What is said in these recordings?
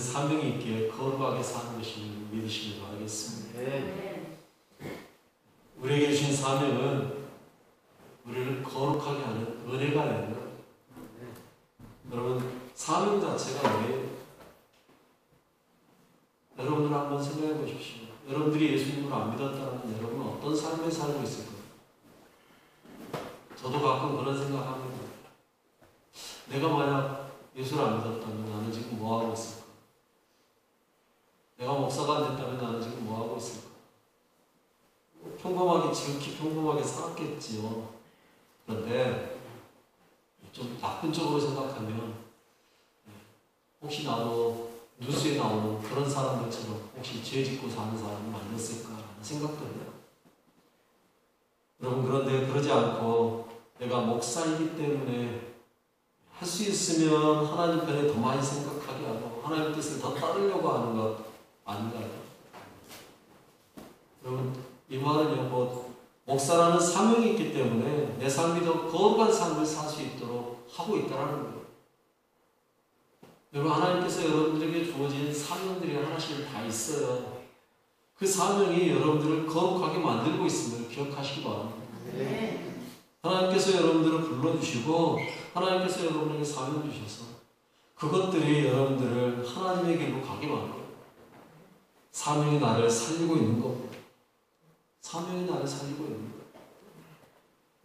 사명이 있기에 거룩하게 사는 것임을 믿으시길 바라겠습니다. 우리에게 주신 사명은 우리를 거룩하게 하는 은혜가 아닙니다. 여러분, 사명 자체가 뭐예요? 여러분들 한번 생각해 보십시오. 여러분들이 예수님을 안 믿었다면 여러분은 어떤 삶을 살고 있을까요? 저도 가끔 그런 생각합니다. 내가 만약 예수를 안 믿었다면 나는 지금 뭐하고 있을까? 내가 목사가 안 됐다면 나는 지금 뭐하고 있을까? 평범하게, 지극히 평범하게 살았겠지요. 그런데 좀 나쁜 쪽으로 생각하면 혹시 나도 뉴스에 나오는 그런 사람들처럼 혹시 죄 짓고 사는 사람이 아니었을까라는 생각도 해요. 여러분, 그런데 그러지 않고 내가 목사이기 때문에 할 수 있으면 하나님 편에 더 많이 생각하게 하고 하나님 뜻을 더 따르려고 하는 것 아닌가요? 여러분, 이 말은요, 목사라는 사명이 있기 때문에 내 삶이 더 거룩한 삶을 살 수 있도록 하고 있다는 거예요. 여러분, 하나님께서 여러분들에게 주어진 사명들이 하나씩 다 있어요. 그 사명이 여러분들을 거룩하게 만들고 있음을 기억하시기 바랍니다. 하나님께서 여러분들을 불러주시고 하나님께서 여러분에게 사명 주셔서 그것들이 여러분들을 하나님의 길로 가게 만들어요. 사명이 나를 살리고 있는 겁니다. 사명이 나를 살리고 있는 거예요.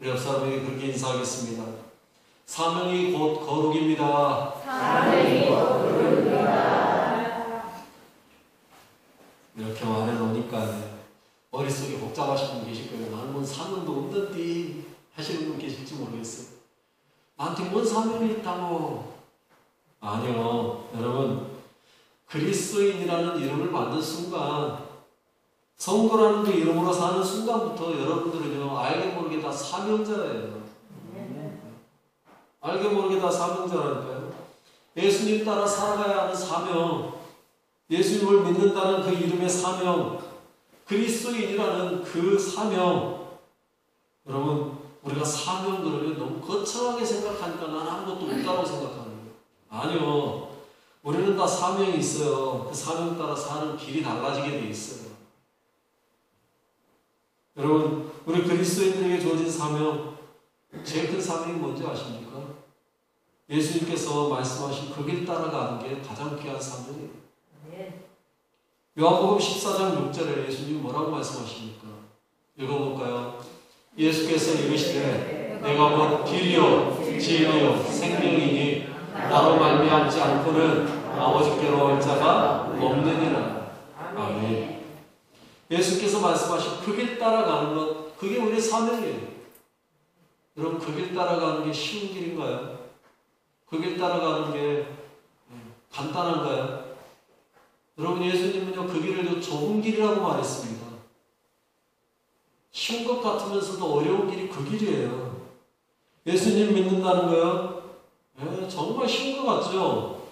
우리 옆 사람에게 그렇게 인사하겠습니다. 사명이 곧 거룩입니다. 사명이 곧 거룩입니다. 이렇게 말해놓으니까 머릿속에 복잡하신 분 계실 거예요. 나는 뭔 사명도 없는데 하시는 분 계실지 모르겠어요. 나한테 뭔 사명이 있다고. 아니요. 여러분, 그리스도인이라는 이름을 받는 순간, 성도라는 그 이름으로 사는 순간부터 여러분들은요, 알게 모르게 다 사명자예요. 알게 모르게 다 사명자라니까요. 예수님 따라 살아가야 하는 사명, 예수님을 믿는다는 그 이름의 사명, 그리스도인이라는 그 사명. 여러분, 우리가 사명 그러면 너무 거창하게 생각하니까 난 아무것도 없다고 생각하는 거예요. 아니요. 우리는 다 사명이 있어요. 그 사명 따라 사는 길이 달라지게 돼 있어요. 여러분, 우리 그리스도인들에게 주어진 사명, 제일 큰 사명이 뭔지 아십니까? 예수님께서 말씀하신 그 길 따라가는 게 가장 귀한 사명이에요. 요한복음 14장 6절에 예수님이 뭐라고 말씀하십니까? 읽어볼까요? 예수께서 이르시되 내가 곧 길이요 진리요 생명이니 나로 말미암지 않고는 아버지께로 올 자가 없느니라. 아멘. 예수께서 말씀하신 그 길 따라가는 것, 그게 우리의 사명이에요. 여러분, 그 길 따라가는 게 쉬운 길인가요? 그 길 따라가는 게 간단한가요? 여러분, 예수님은요, 그 길을 좁은 길이라고 말했습니다. 쉬운 것 같으면서도 어려운 길이 그 길이에요. 예수님 믿는다는 거요? 정말 쉬운 것 같죠?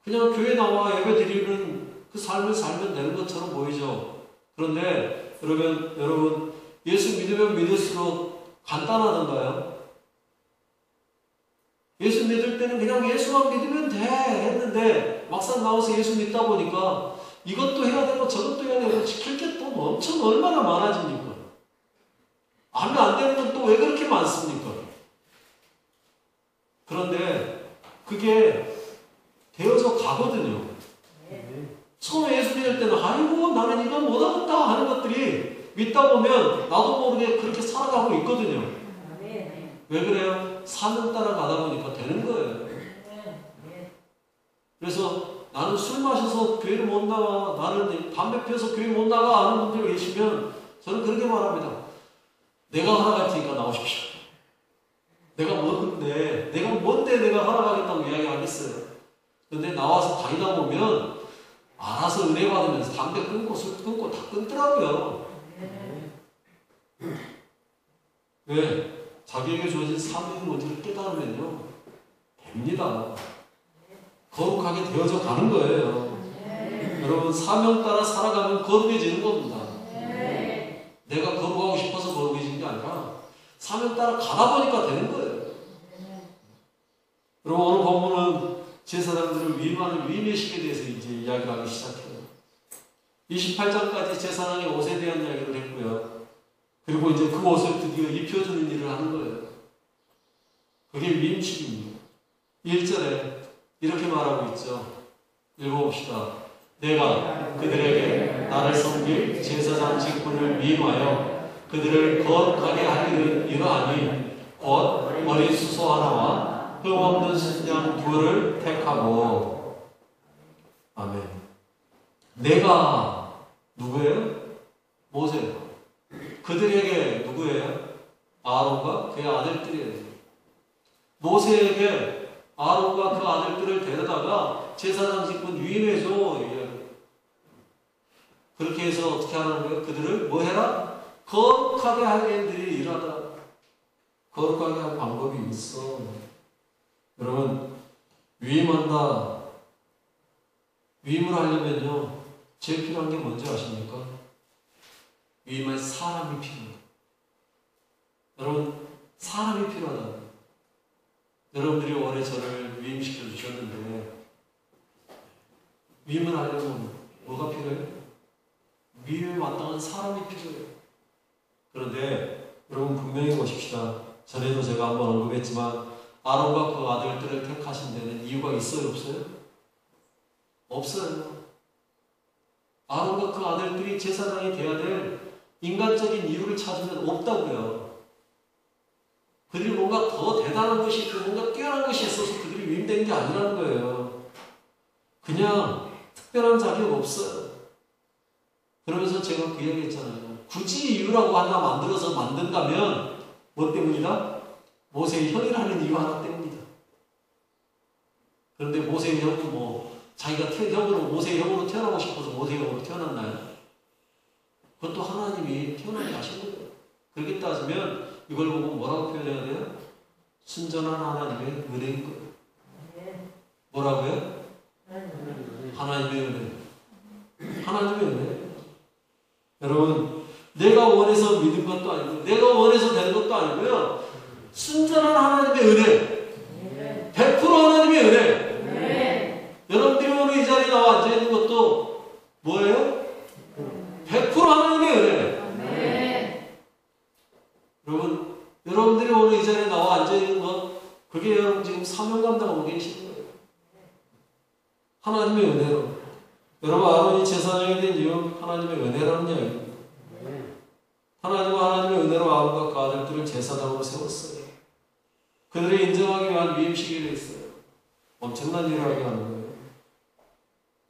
그냥 교회 나와 예배 드리는 그 삶을 살면 되는 것처럼 보이죠? 그런데 여러분, 예수 믿으면 믿을수록 간단하던가요? 예수 믿을 때는 그냥 예수만 믿으면 돼 했는데 막상 나와서 예수 믿다 보니까 이것도 해야 되고 저것도 해야 되고 지킬 게 또 엄청 얼마나 많아집니까? 하면 안 되는 건 또 왜 그렇게 많습니까? 그런데 그게 되어져 가거든요. 처음에 예수 믿을 때는 아이고 나는 이건 못하겠다 하는 것들이 믿다 보면 나도 모르게 그렇게 살아가고 있거든요. 왜 그래요? 사명 따라 가다 보니까 되는 거예요. 그래서 나는 술 마셔서 교회를 못 나가, 나는 담배 피워서 교회 못 나가 하는 분들 계시면 저는 그렇게 말합니다. 내가 허락할 테니까 나오십시오. 내가 뭔데 내가 허락하겠다고 이야기하겠어요. 그런데 나와서 다니다 보면 알아서 은혜 받으면서 담배 끊고 술 끊고 다 끊더라고요. 왜? 자기에게 주어진 사명이 뭔지를 깨달으면요, 됩니다. 거룩하게 되어져 가는 거예요. 여러분, 사명 따라 살아가면 거룩해지는 겁니다. 내가 거룩하고 싶어서 거룩해진 게 아니라 사명 따라 가다 보니까 되는 거예요. 여러분, 오늘 본문은 제사장들을 위임하는 위임의식에 대해서 이제 이야기를 하기 시작해요. 28장까지 제사장의 옷에 대한 이야기를 했고요. 그리고 이제 그 옷을 드디어 입혀주는 일을 하는 거예요. 그게 위임식입니다. 1절에 이렇게 말하고 있죠. 읽어봅시다. 내가 그들에게 나를 섬길 제사장 직분을 위임하여 그들을 거룩하게 하기를 이러하니 곧 어린 수소 하나와 흠없는 순양 두를 택하고. 아멘. 내가 누구예요? 모세. 그들에게 누구예요? 아론과 그의 아들들이에요. 모세에게 아론과 그 아들들을 데려다가 제사장 직분 위임해줘. 그렇게 해서 어떻게 하는 거예요? 그들을 뭐 해라? 거룩하게 하는 일들이 일하다. 거룩하게 하는 방법이 있어. 여러분, 위임한다. 위임을 하려면요, 제일 필요한 게 뭔지 아십니까? 위임할 사람이 필요해요. 여러분, 사람이 필요하다. 여러분들이 올해 저를 위임시켜 주셨는데, 위임을 하려면 뭐가 필요해요? 위임에 마땅한 사람이 필요해요. 그런데 여러분 분명히 보십시다. 전에도 제가 한번 언급했지만 아론과 그 아들들을 택하신 데는 이유가 있어요? 없어요? 없어요. 아론과 그 아들들이 제사장이 돼야 될 인간적인 이유를 찾으면 없다고요. 그들이 뭔가 더 대단한 것이 있고 뭔가 뛰어난 것이 있어서 그들이 위임된 게 아니라는 거예요. 그냥 특별한 자격 없어요. 그러면서 제가 그 얘기 했잖아요. 굳이 이유라고 하나 만들어서 만든다면 뭐 때문이다? 모세의 형이라는 이유 하나 때문이다. 그런데 모세의 형은 뭐 자기가 모세의 형으로 태어나고 싶어서 모세의 형으로 태어났나요? 그것도 하나님이 태어나게 하신 거예요. 그렇게 따지면 이걸 보고 뭐라고 표현해야 돼요? 순전한 하나님의 은혜인 거예요. 뭐라고요? 하나님의 은혜. 하나님의 은혜. 여러분, 내가 원해서 믿은 것도 아니고 내가 원해서 된 것도 아니고요. 순전한 하나님의 은혜. 100% 하나님의 은혜. 여러분들이 오늘 이 자리에 나와 앉아있는 것도 뭐예요? 100% 하나님의 은혜. 여러분, 여러분들이 오늘 이 자리에 나와 앉아있는 것, 그게 여러분 지금 사명 감당하고 계시는 거예요. 하나님의 은혜로. 여러분, 아론이 제사장이 된 이유 하나님의 은혜라는 이야기입니다. 하나님과 하나님의 은혜로 아론과 그 아들들을 제사장으로 세웠어요. 그들을 인정하기 위한 위임식이 있어요. 엄청난 일을 하게 하는 거예요.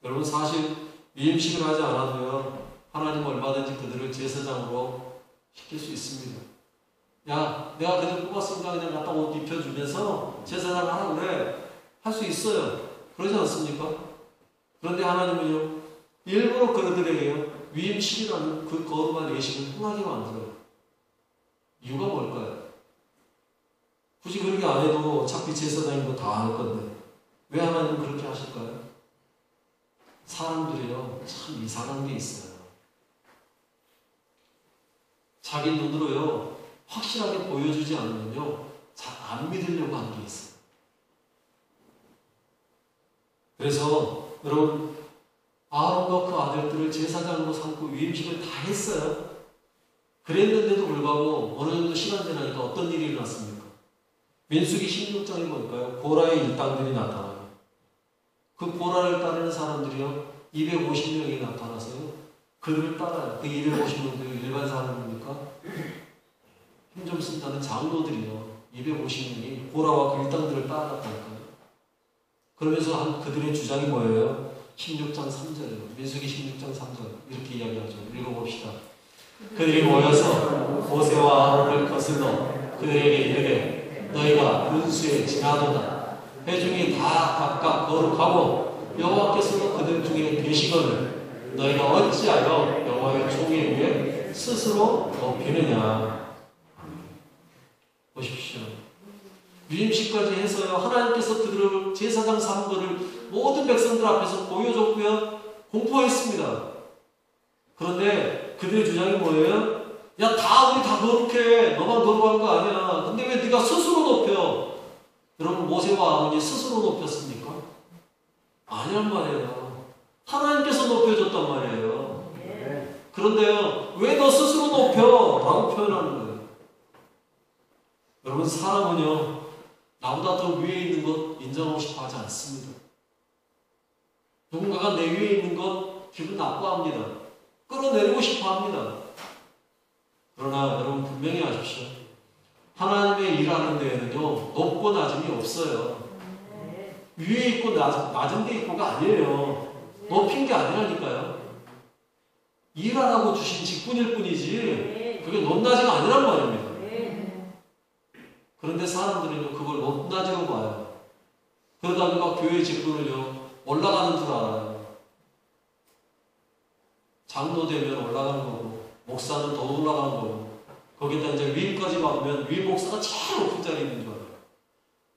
여러분, 사실 위임식을 하지 않아도요, 하나님 얼마든지 그들을 제사장으로 시킬 수 있습니다. 야, 내가 그들 뽑았으니까 그냥 갖다 옷 입혀주면서 제사장 하라고 그래. 할 수 있어요. 그러지 않습니까? 그런데 하나님은요, 일부러 그들에게요, 위임식이라는 그 거룩한 예식을 흥하게 만들어요. 이유가 뭘까요? 굳이 그렇게 안 해도 어차피 제사장인 거 다 할 건데 왜 하나님은 그렇게 하실까요? 사람들이요, 참 이상한 게 있어요. 자기 눈으로요, 확실하게 보여주지 않으면요, 잘 안 믿으려고 하는 게 있어요. 그래서 여러분, 아론과 그 아들들을 제사장으로 삼고 위임식을 다 했어요. 그랬는데도 불구하고 어느 정도 시간 지나니까 어떤 일이 일어났습니까? 민수기 16장이 뭘까요? 고라의 일당들이 나타나요. 그 고라를 따르는 사람들이요, 250명이 나타나서요, 그들을 따라요. 그 250명들이 일반 사람입니까? 힘 좀 쓴다는 장로들이요, 250명이 고라와 그 일당들을 따라갔다니까요. 그러면서 그들의 주장이 뭐예요? 16장 3절이에요. 민수기 16장 3절. 이렇게 이야기하죠. 읽어봅시다. 그들이 모여서 모세와 아론을 거슬러 그들에게 이르되 너희가 문수에 지나도다. 회중이 다 각각 거룩하고 여호와께서도 그들 중에 계시거늘 너희가 어찌하여 여호와의 총회 위에 스스로 높이느냐. 보십시오. 위임식까지 해서요, 하나님께서 그들을 제사장 삼은 것을 모든 백성들 앞에서 보여줬고요, 공포했습니다. 그런데 그들의 주장이 뭐예요? 야, 우리 다 거룩해. 너만 거룩한 거 아니야. 근데 왜 네가 스스로 높여? 여러분, 모세와 아론이 스스로 높였습니까? 아니란 말이에요. 하나님께서 높여줬단 말이에요. 그런데요, 왜 너 스스로 높여? 라고 표현하는 거예요. 여러분, 사람은요, 나보다 더 위에 있는 것 인정하고 싶어 하지 않습니다. 누군가가 내 위에 있는 것 기분 나빠합니다. 끌어내리고 싶어 합니다. 그러나 여러분 분명히 아십시오. 하나님의 일하는 데에는요, 높고 낮음이 없어요. 위에 있고 낮은 데 있고가 아니에요. 높인 게 아니라니까요. 일하라고 주신 직분일 뿐이지 그게 높낮이가 아니란 말입니다. 그런데 사람들은요, 그걸 높낮이로 봐요. 그러다가 교회 직분을요, 올라가는 줄 알아요. 장로 되면 올라가는 거고, 목사는 더 올라가는 거고, 거기다 이제 위임까지 받으면 위임 목사가 제일 높은 자리에 있는 줄 알아요.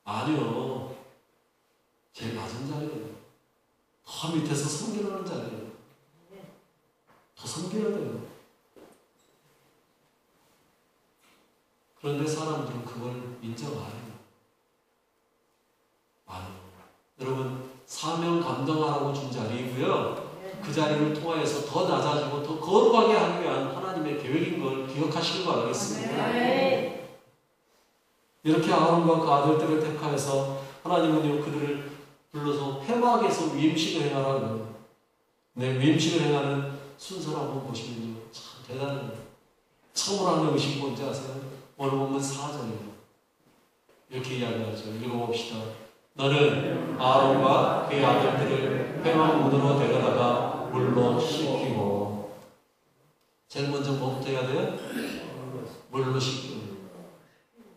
아니요. 제일 낮은 자리예요. 더 밑에서 섬기라는 자리예요. 더 섬겨야 돼요. 그런데 사람들은 그걸 인정 안 해요. 아니요. 여러분, 사명 감당하라고 준 자리이고요. 그 자리를 통하여서 더 낮아지고 더 거룩하게 하기 위한 하나님의 계획인 걸 기억하시길 바라겠습니다. 이렇게 아론과 그 아들들을 택하여서 하나님은요, 그들을 불러서 회막에서 위임식을 행하라고. 네, 위임식을 행하는 순서를 한번 보시면요, 참 대단해요. 처음으로 하는 의식이 뭔지 아세요? 오늘 보면 4절이에요. 이렇게 이야기하죠. 읽어봅시다. 너는 아론과 그의 아들들을 회막문으로 데려다가 물로 씻기고. 제일 먼저 뭐부터 해야 돼요? 물로 씻기고.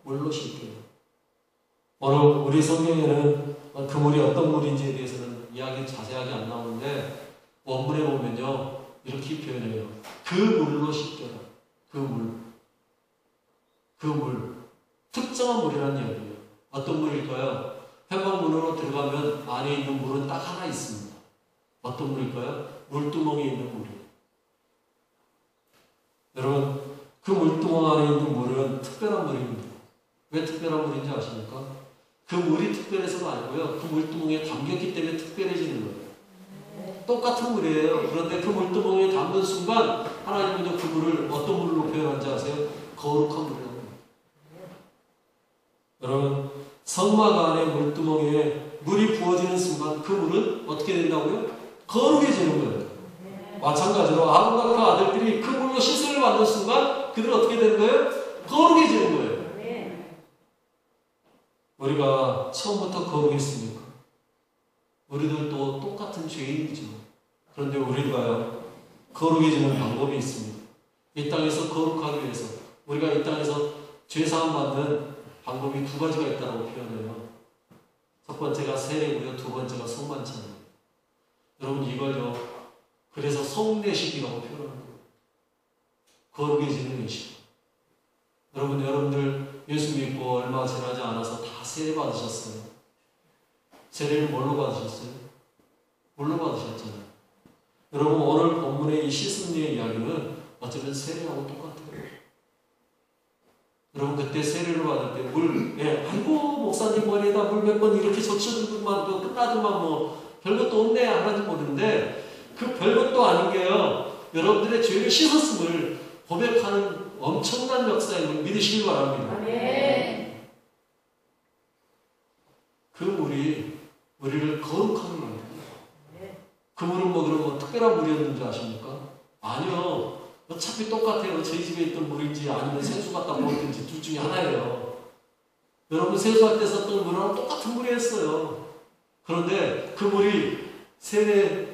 물로 씻기고. 오늘 우리 성경에는 그 물이 어떤 물인지에 대해서는 이야기 자세하게 안 나오는데, 원문에 보면요, 이렇게 표현해요. 그 물로 씻겨라. 그 물. 그 물. 특정한 물이라는 이야기예요. 어떤 물일까요? 회막문으로 들어가면 안에 있는 물은 딱 하나 있습니다. 어떤 물일까요? 물두멍에 있는 물이에요. 여러분, 그 물두멍 안에 있는 물은 특별한 물입니다. 왜 특별한 물인지 아십니까? 그 물이 특별해서가 아니고요, 그 물두멍에 담겼기 때문에 특별해지는 거예요. 똑같은 물이에요. 그런데 그 물두멍에 담는 순간 하나님은 그 물을 어떤 물로 표현한지 아세요? 거룩한 물이라고 해요. 여러분, 성막 안에 물두멍에 물이 부어지는 순간 그 물은 어떻게 된다고요? 거룩해지는 거예요. 마찬가지로 아론과 그 아들들이 그 물로 씻음을 받는 순간 그들은 어떻게 되는 거예요? 거룩해지는 거예요. 우리가 처음부터 거룩했습니까? 우리들도 똑같은 죄인이죠. 그런데 우리가요, 거룩해지는 방법이 있습니다. 이 땅에서 거룩하기 위해서, 우리가 이 땅에서 죄사함 받는 방법이 두 가지가 있다고 표현해요. 첫 번째가 세례고요, 두 번째가 성만찬이에요. 여러분, 이걸요, 그래서 성례식이라고 표현하는 거예요. 거룩해지는 의식. 여러분들 예수 믿고 얼마 지나지 않아서 다 세례 받으셨어요. 세례를 뭘로 받으셨어요? 물로 받으셨잖아요. 여러분, 오늘 본문의 이 씻음의 이야기는 어쩌면 세례하고 똑같아요. 여러분, 그때 세례를 받을 때 물, 아이고 목사님 머리에다 물 몇 번 이렇게 젖혀주더만 또 끝나더만 뭐 별것도 없네 하나도 모르는데, 그 별것도 아닌 게요, 여러분들의 죄를 씻었음을 고백하는 엄청난 역사임을 믿으시길 바랍니다. 그 물이 우리를 거룩하게 만듭니다. 그 물은 뭐 그런 특별한 물이었는지 아십니까? 아니요. 어차피 똑같아요. 저희 집에 있던 물인지 아니면 생수 갖다 먹었든지 둘 중에 하나예요. 여러분, 세수할 때 썼던 물하고 똑같은 물이었어요. 그런데 그 물이 세례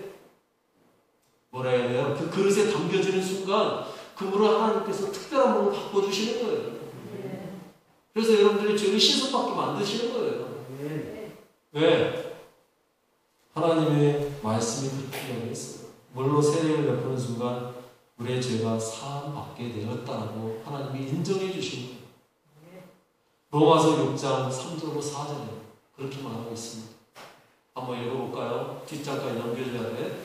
뭐라 해야 돼요? 그 그릇에 담겨지는 순간 그 물을 하나님께서 특별한 물로 바꿔주시는 거예요. 그래서 여러분들이 죄를 씻음받게 만드시는 거예요. 왜? 하나님의 말씀이 그렇게 이야기했어요. 물로 세례를 베푸는 순간 우리의 죄가 사함받게 되었다고 하나님이 인정해 주신 거예요. 로마서 6장 3절로 4절에 그렇게 말하고 있습니다. 한번 읽어볼까요? 뒷장까지 넘겨줘야 돼.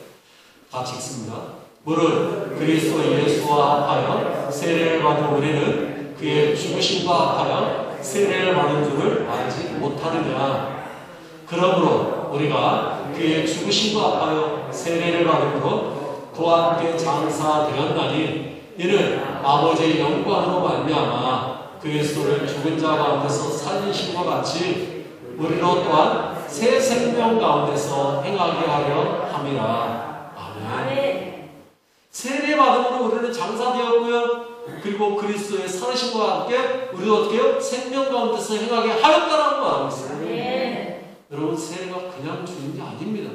같이 읽습니다. 물을 그리스도 예수와 합하여 세례를 받은 우리는 그의 죽으심과 합하여 세례를 받은 줄을 알지 못하느냐. 그러므로 우리가 그의 죽으심과 합하여 세례를 받음으로 그와 함께 장사되었나니 이는 아버지의 영광으로 말미암아 그리스도를 죽은 자 가운데서 살리심과 같이 우리로 또한 새 생명 가운데서 행하게 하려 함이라. 아멘. 세례 받음으로 우리는 장사되었고요. 그리고 그리스도의 살으심과 함께 우리도 어떻게 해요? 생명 가운데서 행하게 하였다라고 말하고 있어요. 여러분, 세례가 그냥 주는 게 아닙니다.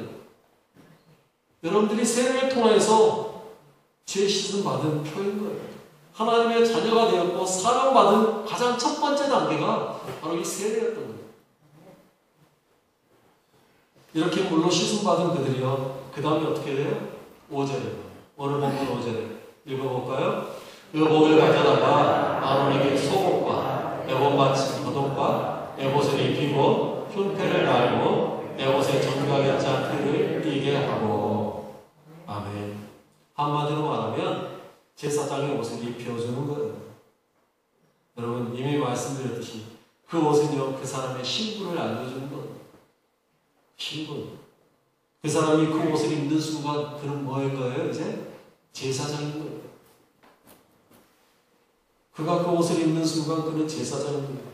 여러분들이 세례를 통해서 죄 씻음 받은 표인 거예요. 하나님의 자녀가 되었고 사랑받은 가장 첫 번째 단계가 바로 이 세례였던 거예요. 이렇게 물로 씻음 받은 그들이요. 그 다음에 어떻게 돼요? 5절에 오늘 본문 5절에 읽어볼까요? 의복을 가져다가 아론에게 속옷과 에봇 마친 겉옷과 에봇을 입히고 흉패를 달고 에봇의 정교하게 짠 띠를 띠게 하고. 아멘. 한마디로 말하면 제사장의 옷을 입혀주는 거예요. 여러분, 이미 말씀드렸듯이 그 옷은요, 그 사람의 신분을 알려주는 거예요. 신분. 그 사람이 그 옷을 입는 순간 그는 뭐일 거예요? 이제 제사장인 거예요. 그가 그 옷을 입는 순간 그는 제사장인 거예요.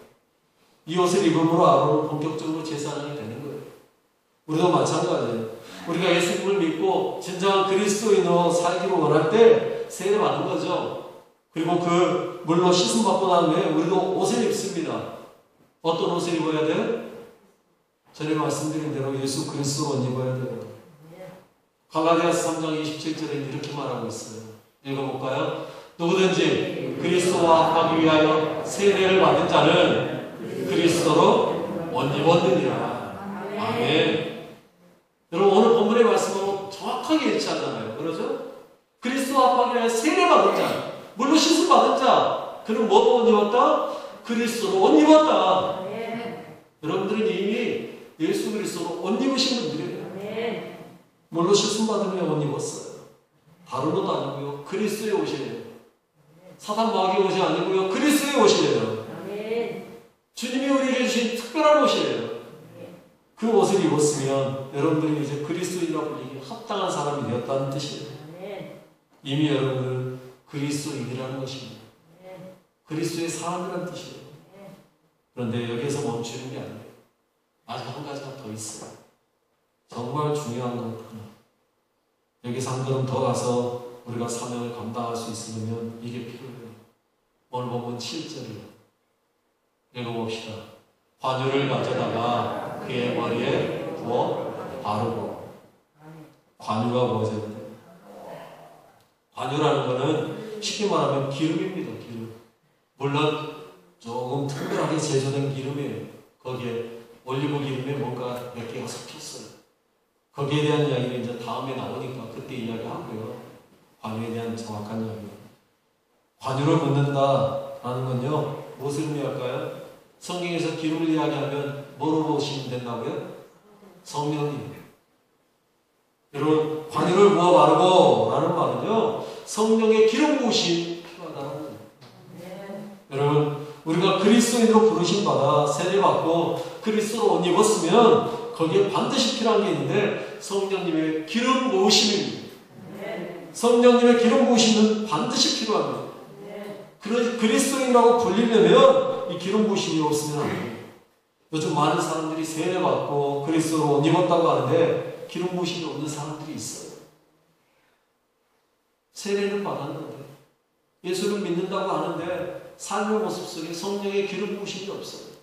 이 옷을 입음으로 아론은 본격적으로 제사장이 되는 거예요. 우리도 마찬가지예요. 우리가 예수님을 믿고 진정한 그리스도인으로 살기를 원할 때 세례 받는 거죠. 그리고 그 물로 씻음 받고 난 후에 우리도 옷을 입습니다. 어떤 옷을 입어야 돼요? 전에 말씀드린 대로 예수 그리스도로 옷 입어야 돼요. 갈라디아서 3장 27절에 이렇게 말하고 있어요. 읽어볼까요? 누구든지 그리스도와 합하기 위하여 세례를 받은 자는 그리스도로 옷 입었느니라. 아멘. 여러분, 오늘 본문의 말씀하고 정확하게 일치하잖아요. 그러죠? 그리스도와 합하기 위하여 세례 받은 자, 물로 씻음 받은 자, 그는 뭐로 옷 입었다? 그리스도로 옷 입었다. 여러분들은 이미 예수 그리스도로 옷 입으신 분들이에요. 물로 씻음 받으며 옷 입었어요. 다른 옷 아니고요. 그리스도의 옷이에요. 사단 마귀의 옷이 아니고요. 그리스도의 옷이에요. 주님이 우리에게 주신 특별한 옷이에요. 그 옷을 입었으면 여러분들이 이제 그리스도인이라고 불리기 합당한 사람이 되었다는 뜻이에요. 이미 여러분들은 그리스도인이라는 것입니다. 그리스도의 사람이라는 뜻이에요. 그런데 여기에서 멈추는 게 아니에요. 아직 한 가지가 더 있어요. 정말 중요한 건 하나. 여기서 한 걸음 더 가서 우리가 사명을 감당할 수 있으면 이게 필요해요. 오늘 보면 7절이에요. 읽어봅시다. 관유를 가져다가 그의 머리에 부어 바르고. 관유가 뭐죠? 관유라는 것은 쉽게 말하면 기름입니다. 기름. 물론 조금 특별하게 제조된 기름이에요. 거기에 올리브 기름에 뭔가 몇 개가 섞였어요. 거기에 대한 이야기는 이제 다음에 나오니까 그때 이야기하고요. 관유에 대한 정확한 이야기. 관유를 붓는다라는 건요, 무엇을 의미할까요? 성경에서 기름을 이야기하면 뭐로 보시면 된다고요? 성령님. 여러분, 관유를 부어 바르고 라는 말은요, 성령의 기름 부으심이 필요하다는 거예요. 여러분, 우리가 그리스도인으로 부르심 받아 세례받고 그리스도로 옷 입었으면 거기에 반드시 필요한 게 있는데 성령님의 기름 부으심입니다. 성령님의 기름 부으심은 반드시 필요합니다. 그리스도인이라고 불리려면 이 기름 부으심이 없으면 안 돼요. 요즘 많은 사람들이 세례받고 그리스도로 옷 입었다고 하는데 기름 부으심이 없는 사람들이 있어요. 세례는 받았는데 예수를 믿는다고 하는데 삶의 모습 속에 성령의 기름 부으심이 없어요.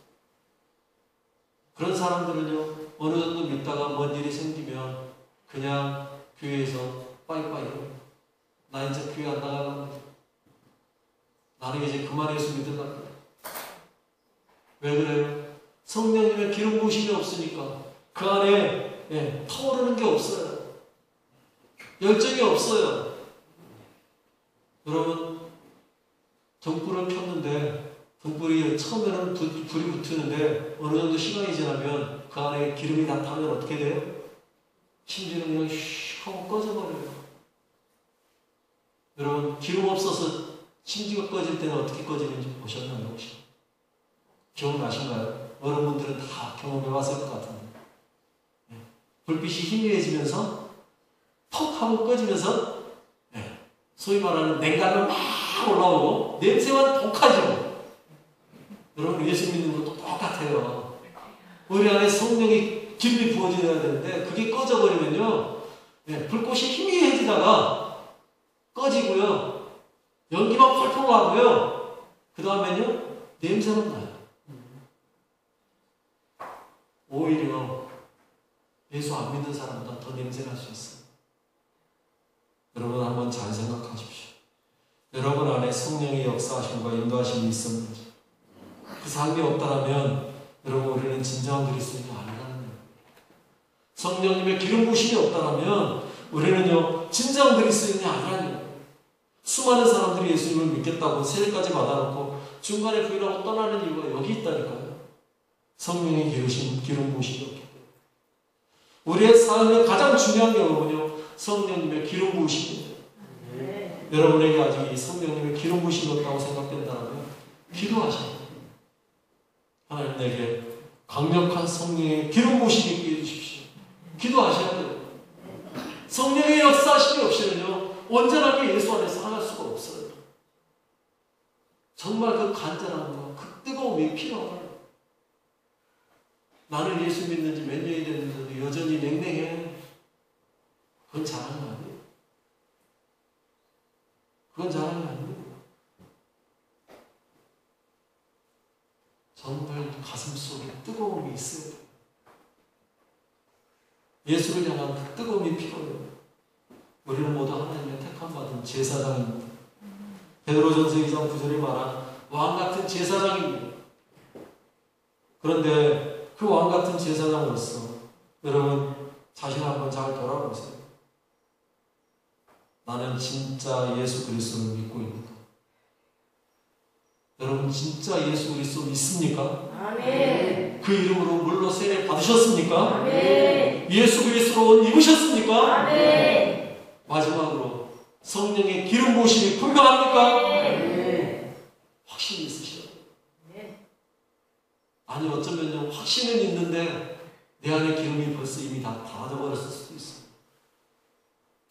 그런 사람들은요, 어느 정도 믿다가 뭔 일이 생기면 그냥 교회에서 빠이빠이 나 이제 교회 안 나가갑니다. 나는 이제 그만 예수 믿으랍니다. 왜 그래요? 성령님의 기름 부으심이 없으니까 그 안에 타오르는 게 없어요. 열정이 없어요. 여러분, 등불을 켰는데 등불이 처음에는 불이 붙는데 어느 정도 시간이 지나면 그 안에 기름이 다 타면 어떻게 돼요? 심지어는 그냥 슉 하고 꺼져버려요. 여러분, 기름 없어서 심지가 꺼질 때는 어떻게 꺼지는지 보셨나요? 혹시? 기억나신가요? 어른분들은 다 경험해 봤을 것 같은데. 불빛이 희미해지면서 퍽 하고 꺼지면서 소위 말하는 냉감이 막 올라오고 냄새만 독하죠. 여러분 예수 믿는 것도 똑같아요. 우리 안에 성령이 깊이 부어져야 되는데 그게 꺼져버리면요 불꽃이 희미해지다가 꺼지고요 연기만 펄펄 나고요 그 다음에는요 냄새는 나요. 오히려 예수 안 믿는 사람보다 더 냄새날 수 있어요. 여러분 한번 잘 생각하십시오. 여러분 안에 성령의 역사하심과 인도하심이 있었는지 그 삶이 없다면 여러분 우리는 진정한 그리스도인이 아니라는 거예요. 성령님의 기름 부으심이 없다면 우리는요 진정한 그리스도인이 아니라는 거예요. 수많은 사람들이 예수님을 믿겠다고 세례까지 받아놓고 중간에 부인하고 떠나는 이유가 여기 있다니까요. 성령의 기름 부으심이 없기 때문에. 우리의 삶의 가장 중요한 경우는요 성령님의 기름 부으심입니다. 여러분에게 아직 이 성령님의 기름 부으심이 없다고 생각된다면 기도하셔야 돼요. 하나님 내게 강력한 성령의 기름 부으심이 있게 해주십시오. 기도하셔야 돼요. 성령의 역사하심이 없이는요 온전하게 예수 안에 살아갈 수가 없어요. 정말 그 간절함과 그 뜨거움이 필요하다. 나는 예수 믿는 지 몇 년이 됐는데도 여전히 냉랭해. 그건 잘하는 거 아니에요. 그건 잘하는 거 아니에요. 정말 가슴 속에 뜨거움이 있어요. 예수를 향한 그 뜨거움이 필요해요. 우리는 모두 하나님의 택함받은 제사장입니다. 베드로전서 2장 9절에 말한 왕같은 제사장입니다. 그런데 그 왕같은 제사장으로서 여러분 자신을 한번 잘 돌아보세요. 나는 진짜 예수 그리스도를 믿고 있는가? 여러분 진짜 예수 그리스도 믿습니까? 아멘. 그 이름으로 물로 세례 받으셨습니까? 아멘. 예수 그리스도로 옷 입으셨습니까? 아멘. 마지막으로 성령의 기름 부으심이 분명합니까? 아멘. 확신이 있으시죠? 아니 어쩌면요 확신은 있는데 내 안에 기름이 벌써 이미 다 닫아버렸을 수도 있어.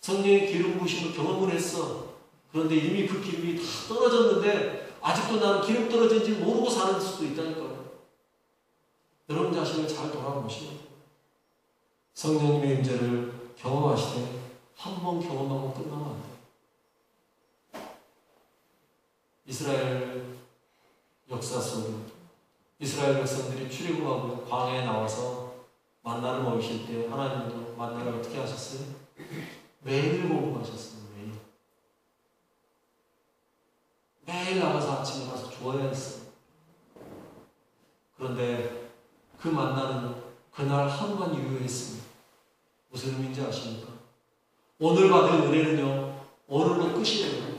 성령의 기름 부으심을 경험을 했어. 그런데 이미 그 기름이 다 떨어졌는데 아직도 나는 기름 떨어진지 모르고 사는 수도 있다니까요. 여러분 자신을 잘 돌아보시면 성령님의 임재를 경험하시되 한 번 경험하고 끝나면 안 돼요. 이스라엘 역사 속에 이스라엘 백성들이 출애굽하고 광야에 나와서 만나를 먹이실 때 하나님도 만나를 어떻게 하셨어요? 매일 공부하셨어요. 매일 나가서 아침에 가서 주어야 했어요. 그런데 그 만나는 그날 하루만 유효했습니다. 무슨 의미인지 아십니까? 오늘 받은 은혜는요 오늘로 끝이에요.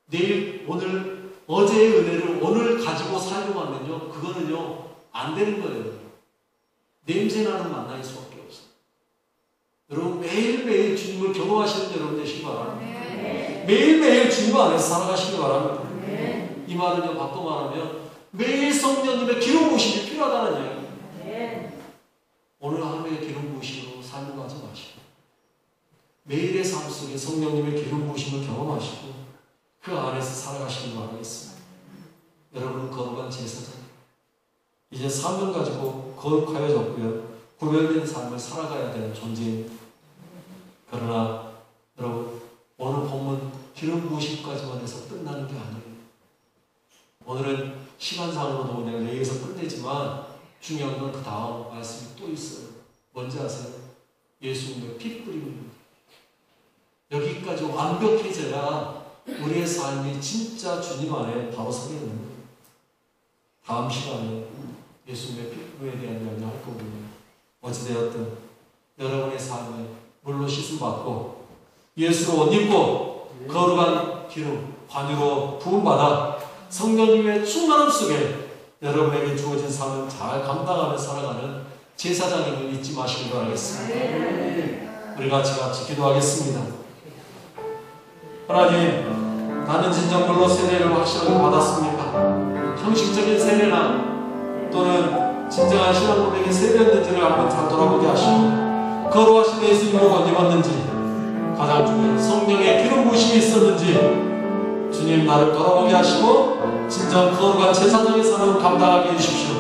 내일 오늘 어제의 은혜를 오늘 가지고 살려고 하면요 그거는요 안 되는 거예요. 냄새나는 만나일 수밖에 없어요. 여러분 매일매일 주님을 경험하시는 여러분 되시기 바랍니다. 매일매일 주님 안에서 살아가시기 바랍니다. 이 말은요 바꿔 말하면 매일 성령님의 기름 부으심이 필요하다는 이야기입니다. 오늘 하루의 기름 부으심으로 삶을 가지 마시고 매일의 삶 속에 성령님의 기름 부으심을 경험하시고 그 안에서 살아가시길 바라겠습니다. 여러분은 거룩한 제사장 이제 삶을 가지고 거룩하여졌고요 구별된 삶을 살아가야 되는 존재입니다. 그러나 여러분 오늘 본문 기름 부으심까지만 해서 끝나는 게 아니에요. 오늘은 시간상으로도 내가 얘기해서 끝내지만 중요한 건 그 다음 말씀이 또 있어요. 뭔지 아세요? 예수님의 피 뿌림입니다. 여기까지 완벽해져야 우리의 삶이 진짜 주님 안에 바로 서게 되는 거예요. 다음 시간에 예수님의 피 뿌림에 대한 이야기를 할 거거든요. 어찌되었든 여러분의 삶에 물로 씻음 받고 예수로 옷 입고 거룩한 기름 관유로 부음받아 성령님의 충만함 속에 여러분에게 주어진 삶을 잘 감당하며 살아가는 제사장임을 잊지 마시길 바라겠습니다. 우리 같이 기도하겠습니다. 하나님, 나는 진정 물로 세례를 확실하게 받았습니까? 형식적인 세례나 또는 진정한 신앙 고백의 세례였는지를 한번 잘 돌아보게 하시고 거룩하신 예수님으로 건집었는지, 가장 중요한 성령의 기름 부으심이 있었는지 주님 나를 돌아보게 하시고 진정 거룩한 제사장의 삶을 감당하게 해주십시오.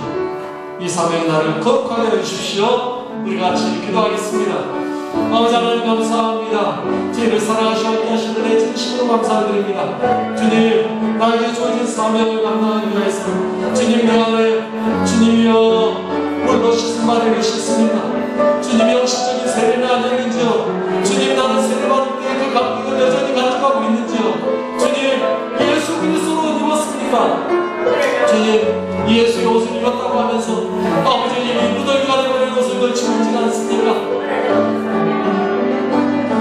이 사명의 나를 거룩하게 해주십시오. 우리 같이 기도하겠습니다. 아버지 하나님 감사합니다. 저희를 사랑하시고 함께하시는 내 진심으로 감사드립니다. 주님 나에게 주어진 사명을 감당하기 위해서 주님 내 안에 주님이여 물로 씻은 바를 씻습니다. 주님이 형식적인 세례는 아니는지요. 주님 나는 세례받을 때 그 감격을 여전히 가져가고 있는지요. 주님 예수 그리스도로 옷 입었습니까? 주님 예수의 옷을 입었다고 하면서 아버지 이미 무더기가 되버린 옷을 걸치고 있지 않습니까?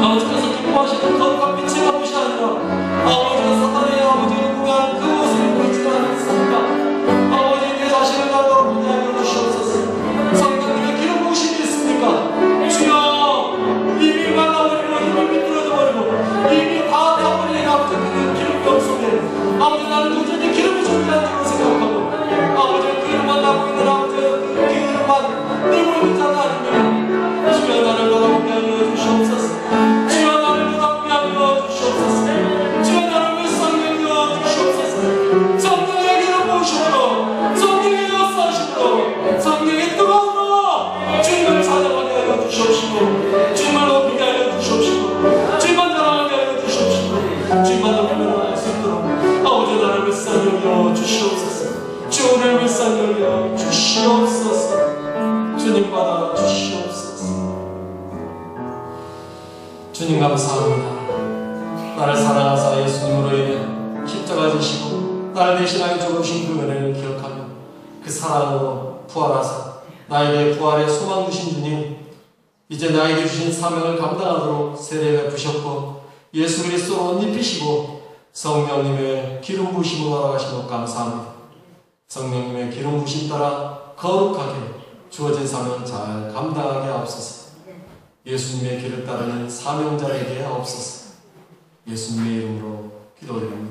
아버지께서 기뻐하시는 거룩한 빛의 옷이 아니라 아버지가 사탄의 아버지를 구한 그 옷을 입고 있지 않습니까? 아버지 내 자신을 나로 보게 하여 주시옵소서. 성령님의 기름 부으심이 있습니까? 주여 이미 말라버리고 이미 미끄러져 버리고 이미 다 타버린 아버지 그 기름병 속에 아버지 나는 도저히 기름이 존재하는 줄 생각하고 아버지 그 기름만 나고 있는 아버지 그 기름만 들고 있는 자는 아닙니다. 주여 나를 돌아보게 하여 주시옵소서. 주여 나를 돌아보게 하여 주시옵소서. 주여 나를 불쌍히 여겨 주시옵소서. 성령의 기름 부으심으로 성령의 역사하심으로 성령의 뜨거움으로 주님을 찬양하게 하여 주시옵시고 주님을 높이게 하여 주시옵시고 주님만 자랑하게 하여 주시옵시고 주님만 높이며 나갈 수 있도록 아버지 나를 불쌍히 여겨 주시옵소서. 주를 불쌍히 여겨 주시옵소서. 주님 받아 주시옵소서. 주님 감사합니다. 나를 사랑하사 예수님으로 인해 십자가 지시고 나를 대신하여 죽으신 그 은혜를 기억하며 그 사랑으로 부활하사 나에게 부활의 소망 주신 주님, 이제 나에게 주신 사명을 감당하도록 세례를 부셨고 예수 그리스도로 옷 입히시고 성령님의 기름 부으심으로 돌아가시고 감사합니다. 성령님의 기름 부으심 따라 거룩하게 주어진 사명을 잘 감당하게 하옵소서. 예수님의 길을 따르는 사명자에게 하옵소서. 예수님의 이름으로 기도드립니다.